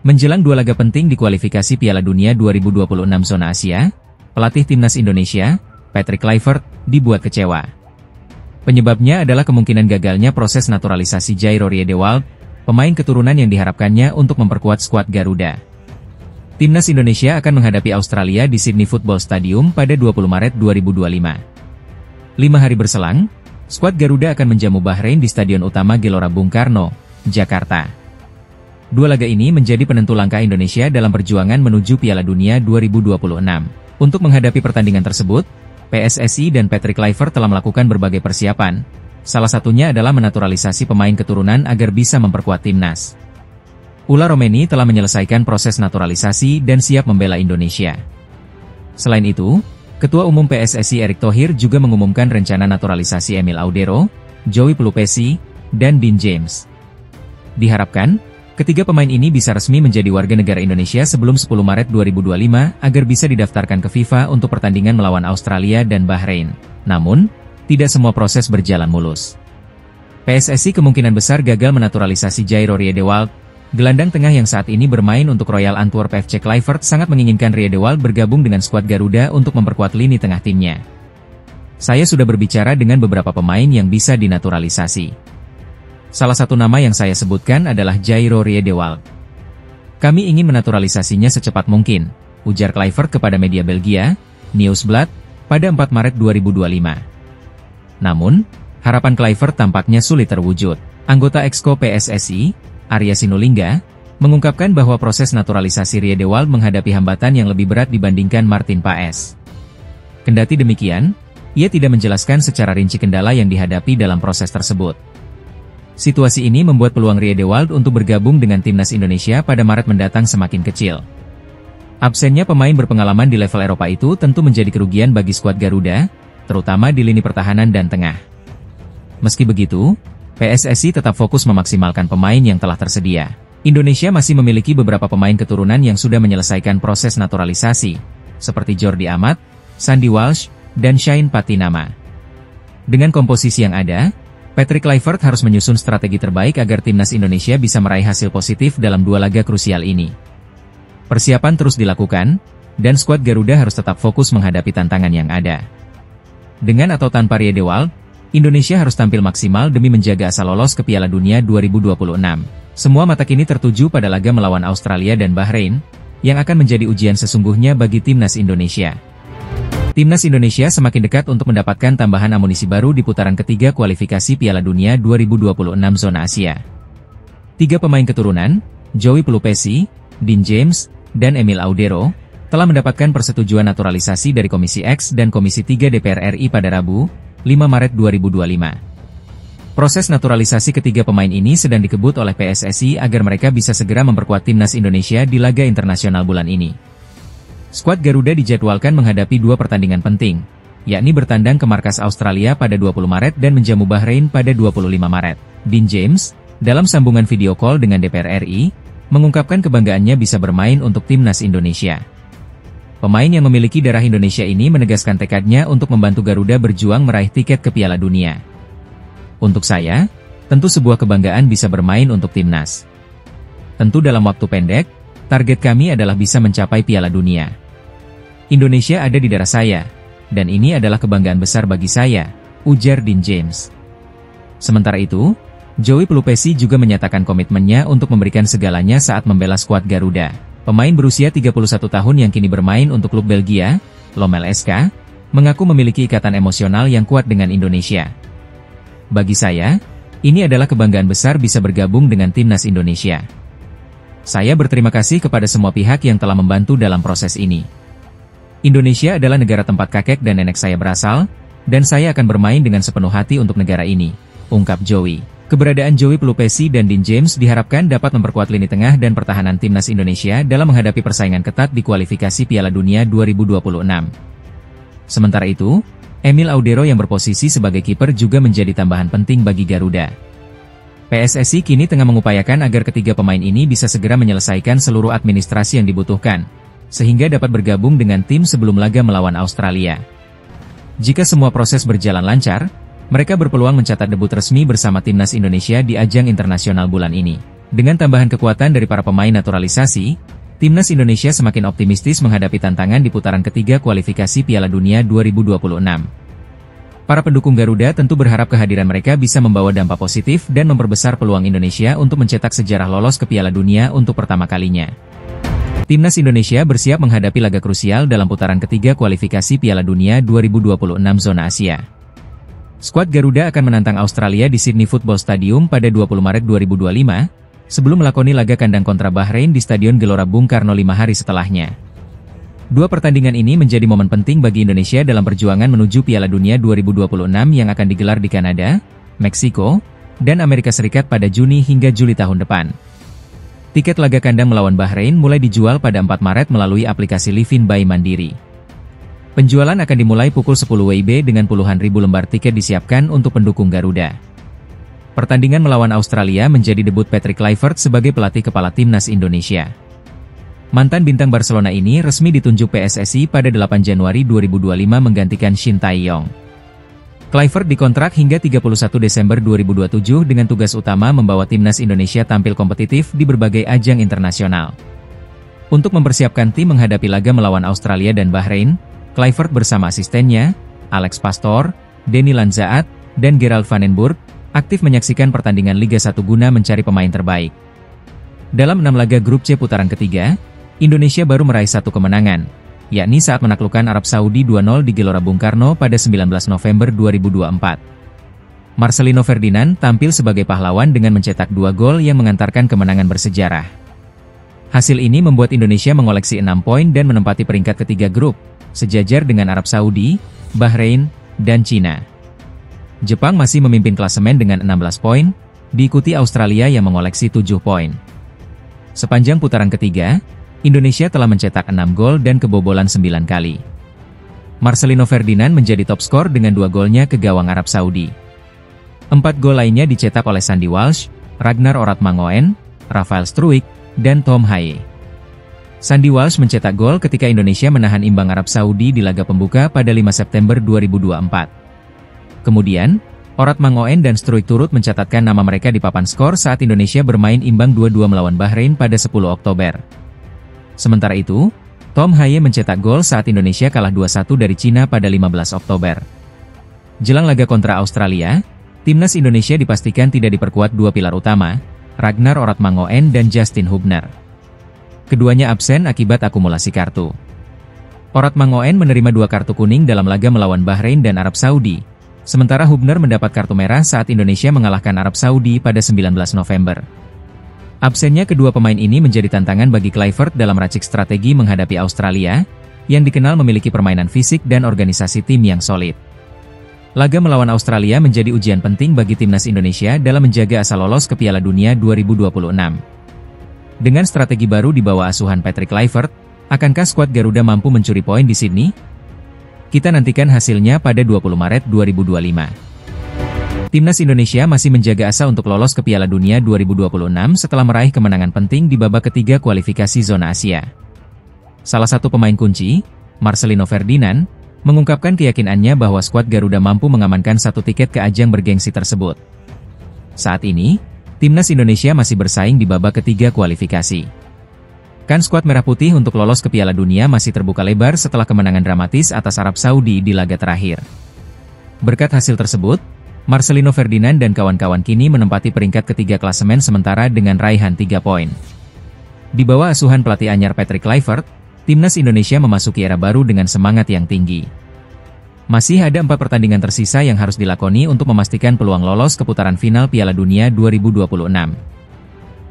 Menjelang dua laga penting di kualifikasi Piala Dunia 2026 zona Asia, pelatih timnas Indonesia, Patrick Kluivert, dibuat kecewa. Penyebabnya adalah kemungkinan gagalnya proses naturalisasi Jairo Riedewald, pemain keturunan yang diharapkannya untuk memperkuat skuad Garuda. Timnas Indonesia akan menghadapi Australia di Sydney Football Stadium pada 20 Maret 2025. 5 hari berselang, skuad Garuda akan menjamu Bahrain di Stadion Utama Gelora Bung Karno, Jakarta. Dua laga ini menjadi penentu langkah Indonesia dalam perjuangan menuju Piala Dunia 2026. Untuk menghadapi pertandingan tersebut, PSSI dan Patrick Kluivert telah melakukan berbagai persiapan. Salah satunya adalah menaturalisasi pemain keturunan agar bisa memperkuat timnas. Ula Romeni telah menyelesaikan proses naturalisasi dan siap membela Indonesia. Selain itu, Ketua Umum PSSI Erick Thohir juga mengumumkan rencana naturalisasi Emil Audero, Joey Pelupesi, dan Dean James. Diharapkan, ketiga pemain ini bisa resmi menjadi warga negara Indonesia sebelum 10 Maret 2025 agar bisa didaftarkan ke FIFA untuk pertandingan melawan Australia dan Bahrain. Namun, tidak semua proses berjalan mulus. PSSI kemungkinan besar gagal menaturalisasi Jairo Riedewald. Gelandang tengah yang saat ini bermain untuk Royal Antwerp FC. Kluivert sangat menginginkan Riedewald bergabung dengan skuad Garuda untuk memperkuat lini tengah timnya. Saya sudah berbicara dengan beberapa pemain yang bisa dinaturalisasi. Salah satu nama yang saya sebutkan adalah Jairo Riedewald. Kami ingin menaturalisasinya secepat mungkin, ujar Kluivert kepada media Belgia, Nieuwsblad, pada 4 Maret 2025. Namun, harapan Kluivert tampaknya sulit terwujud. Anggota Exco PSSI, Arya Sinulinga, mengungkapkan bahwa proses naturalisasi Riedewald menghadapi hambatan yang lebih berat dibandingkan Martin Paes. Kendati demikian, ia tidak menjelaskan secara rinci kendala yang dihadapi dalam proses tersebut. Situasi ini membuat peluang Riedewald untuk bergabung dengan timnas Indonesia pada Maret mendatang semakin kecil. Absennya pemain berpengalaman di level Eropa itu tentu menjadi kerugian bagi skuad Garuda, terutama di lini pertahanan dan tengah. Meski begitu, PSSI tetap fokus memaksimalkan pemain yang telah tersedia. Indonesia masih memiliki beberapa pemain keturunan yang sudah menyelesaikan proses naturalisasi, seperti Jordi Amat, Sandy Walsh, dan Shane Patinama. Dengan komposisi yang ada, Patrick Kluivert harus menyusun strategi terbaik agar timnas Indonesia bisa meraih hasil positif dalam dua laga krusial ini. Persiapan terus dilakukan, dan skuad Garuda harus tetap fokus menghadapi tantangan yang ada. Dengan atau tanpa Riedewald, Indonesia harus tampil maksimal demi menjaga asa lolos ke Piala Dunia 2026. Semua mata kini tertuju pada laga melawan Australia dan Bahrain, yang akan menjadi ujian sesungguhnya bagi timnas Indonesia. Timnas Indonesia semakin dekat untuk mendapatkan tambahan amunisi baru di putaran ketiga kualifikasi Piala Dunia 2026 zona Asia. 3 pemain keturunan, Joey Pelupesi, Dean James, dan Emil Audero, telah mendapatkan persetujuan naturalisasi dari Komisi X dan Komisi 3 DPR RI pada Rabu, 5 Maret 2025. Proses naturalisasi ketiga pemain ini sedang dikebut oleh PSSI agar mereka bisa segera memperkuat timnas Indonesia di laga internasional bulan ini. Skuad Garuda dijadwalkan menghadapi 2 pertandingan penting, yakni bertandang ke markas Australia pada 20 Maret dan menjamu Bahrain pada 25 Maret. Dean James, dalam sambungan video call dengan DPR RI, mengungkapkan kebanggaannya bisa bermain untuk timnas Indonesia. Pemain yang memiliki darah Indonesia ini menegaskan tekadnya untuk membantu Garuda berjuang meraih tiket ke Piala Dunia. Untuk saya, tentu sebuah kebanggaan bisa bermain untuk timnas. Tentu dalam waktu pendek, target kami adalah bisa mencapai Piala Dunia. Indonesia ada di darah saya, dan ini adalah kebanggaan besar bagi saya, ujar Dean James. Sementara itu, Joey Pelupesi juga menyatakan komitmennya untuk memberikan segalanya saat membela skuad Garuda. Pemain berusia 31 tahun yang kini bermain untuk klub Belgia, Lommel SK, mengaku memiliki ikatan emosional yang kuat dengan Indonesia. Bagi saya, ini adalah kebanggaan besar bisa bergabung dengan timnas Indonesia. Saya berterima kasih kepada semua pihak yang telah membantu dalam proses ini. Indonesia adalah negara tempat kakek dan nenek saya berasal, dan saya akan bermain dengan sepenuh hati untuk negara ini, ungkap Joey. Keberadaan Joey Pelupesi dan Dean James diharapkan dapat memperkuat lini tengah dan pertahanan timnas Indonesia dalam menghadapi persaingan ketat di kualifikasi Piala Dunia 2026. Sementara itu, Emil Audero yang berposisi sebagai kiper juga menjadi tambahan penting bagi Garuda. PSSI kini tengah mengupayakan agar ketiga pemain ini bisa segera menyelesaikan seluruh administrasi yang dibutuhkan, sehingga dapat bergabung dengan tim sebelum laga melawan Australia. Jika semua proses berjalan lancar, mereka berpeluang mencatat debut resmi bersama timnas Indonesia di ajang internasional bulan ini. Dengan tambahan kekuatan dari para pemain naturalisasi, timnas Indonesia semakin optimistis menghadapi tantangan di putaran ketiga kualifikasi Piala Dunia 2026. Para pendukung Garuda tentu berharap kehadiran mereka bisa membawa dampak positif dan memperbesar peluang Indonesia untuk mencetak sejarah lolos ke Piala Dunia untuk pertama kalinya. Timnas Indonesia bersiap menghadapi laga krusial dalam putaran ketiga kualifikasi Piala Dunia 2026 zona Asia. Skuad Garuda akan menantang Australia di Sydney Football Stadium pada 20 Maret 2025, sebelum melakoni laga kandang kontra Bahrain di Stadion Gelora Bung Karno 5 hari setelahnya. Dua pertandingan ini menjadi momen penting bagi Indonesia dalam perjuangan menuju Piala Dunia 2026 yang akan digelar di Kanada, Meksiko, dan Amerika Serikat pada Juni hingga Juli tahun depan. Tiket laga kandang melawan Bahrain mulai dijual pada 4 Maret melalui aplikasi Livin by Mandiri. Penjualan akan dimulai pukul 10 WIB dengan puluhan ribu lembar tiket disiapkan untuk pendukung Garuda. Pertandingan melawan Australia menjadi debut Patrick Kluivert sebagai pelatih kepala timnas Indonesia. Mantan bintang Barcelona ini resmi ditunjuk PSSI pada 8 Januari 2025 menggantikan Shin Tae-yong. Kluivert dikontrak hingga 31 Desember 2027 dengan tugas utama membawa timnas Indonesia tampil kompetitif di berbagai ajang internasional. Untuk mempersiapkan tim menghadapi laga melawan Australia dan Bahrain, Kluivert bersama asistennya, Alex Pastor, Denny Lanzaat, dan Gerald Vandenburg, aktif menyaksikan pertandingan Liga 1 guna mencari pemain terbaik. Dalam 6 laga grup C putaran ketiga, Indonesia baru meraih 1 kemenangan, yakni saat menaklukkan Arab Saudi 2-0 di Gelora Bung Karno pada 19 November 2024. Marcelino Ferdinand tampil sebagai pahlawan dengan mencetak 2 gol yang mengantarkan kemenangan bersejarah. Hasil ini membuat Indonesia mengoleksi 6 poin dan menempati peringkat ketiga grup, sejajar dengan Arab Saudi, Bahrain, dan Cina. Jepang masih memimpin klasemen dengan 16 poin, diikuti Australia yang mengoleksi 7 poin. Sepanjang putaran ketiga, Indonesia telah mencetak 6 gol dan kebobolan 9 kali. Marcelino Ferdinand menjadi top skor dengan 2 golnya ke gawang Arab Saudi. 4 gol lainnya dicetak oleh Sandy Walsh, Ragnar Oratmangoen, Rafael Struijk, dan Tom Haye. Sandy Walsh mencetak gol ketika Indonesia menahan imbang Arab Saudi di laga pembuka pada 5 September 2024. Kemudian, Oratmangoen dan Struijk turut mencatatkan nama mereka di papan skor saat Indonesia bermain imbang 2-2 melawan Bahrain pada 10 Oktober. Sementara itu, Tom Haye mencetak gol saat Indonesia kalah 2-1 dari Cina pada 15 Oktober. Jelang laga kontra Australia, timnas Indonesia dipastikan tidak diperkuat 2 pilar utama, Ragnar Oratmangoen dan Justin Hubner. Keduanya absen akibat akumulasi kartu. Oratmangoen menerima 2 kartu kuning dalam laga melawan Bahrain dan Arab Saudi, sementara Hubner mendapat kartu merah saat Indonesia mengalahkan Arab Saudi pada 19 November. Absennya kedua pemain ini menjadi tantangan bagi Kluivert dalam racik strategi menghadapi Australia, yang dikenal memiliki permainan fisik dan organisasi tim yang solid. Laga melawan Australia menjadi ujian penting bagi timnas Indonesia dalam menjaga asa lolos ke Piala Dunia 2026. Dengan strategi baru di bawah asuhan Patrick Kluivert, akankah skuad Garuda mampu mencuri poin di Sydney? Kita nantikan hasilnya pada 20 Maret 2025. Timnas Indonesia masih menjaga asa untuk lolos ke Piala Dunia 2026 setelah meraih kemenangan penting di babak ketiga kualifikasi zona Asia. Salah satu pemain kunci, Marcelino Ferdinand, mengungkapkan keyakinannya bahwa skuad Garuda mampu mengamankan 1 tiket ke ajang bergengsi tersebut. Saat ini, timnas Indonesia masih bersaing di babak ketiga kualifikasi. Kan skuad Merah Putih untuk lolos ke Piala Dunia masih terbuka lebar setelah kemenangan dramatis atas Arab Saudi di laga terakhir. Berkat hasil tersebut, Marcelino Ferdinand dan kawan-kawan kini menempati peringkat ketiga klasemen sementara dengan raihan 3 poin. Di bawah asuhan pelatih anyar Patrick Kluivert, timnas Indonesia memasuki era baru dengan semangat yang tinggi. Masih ada 4 pertandingan tersisa yang harus dilakoni untuk memastikan peluang lolos ke putaran final Piala Dunia 2026.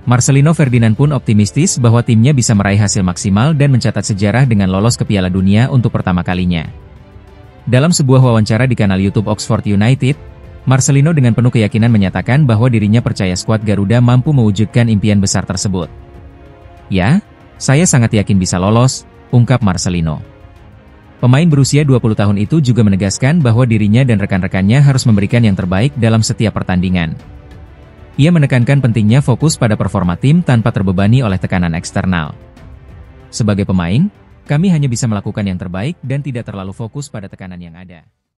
Marcelino Ferdinand pun optimistis bahwa timnya bisa meraih hasil maksimal dan mencatat sejarah dengan lolos ke Piala Dunia untuk pertama kalinya. Dalam sebuah wawancara di kanal YouTube Oxford United, Marcelino dengan penuh keyakinan menyatakan bahwa dirinya percaya skuad Garuda mampu mewujudkan impian besar tersebut. "Ya, saya sangat yakin bisa lolos," ungkap Marcelino. Pemain berusia 20 tahun itu juga menegaskan bahwa dirinya dan rekan-rekannya harus memberikan yang terbaik dalam setiap pertandingan. Ia menekankan pentingnya fokus pada performa tim tanpa terbebani oleh tekanan eksternal. Sebagai pemain, Kami hanya bisa melakukan yang terbaik dan tidak terlalu fokus pada tekanan yang ada.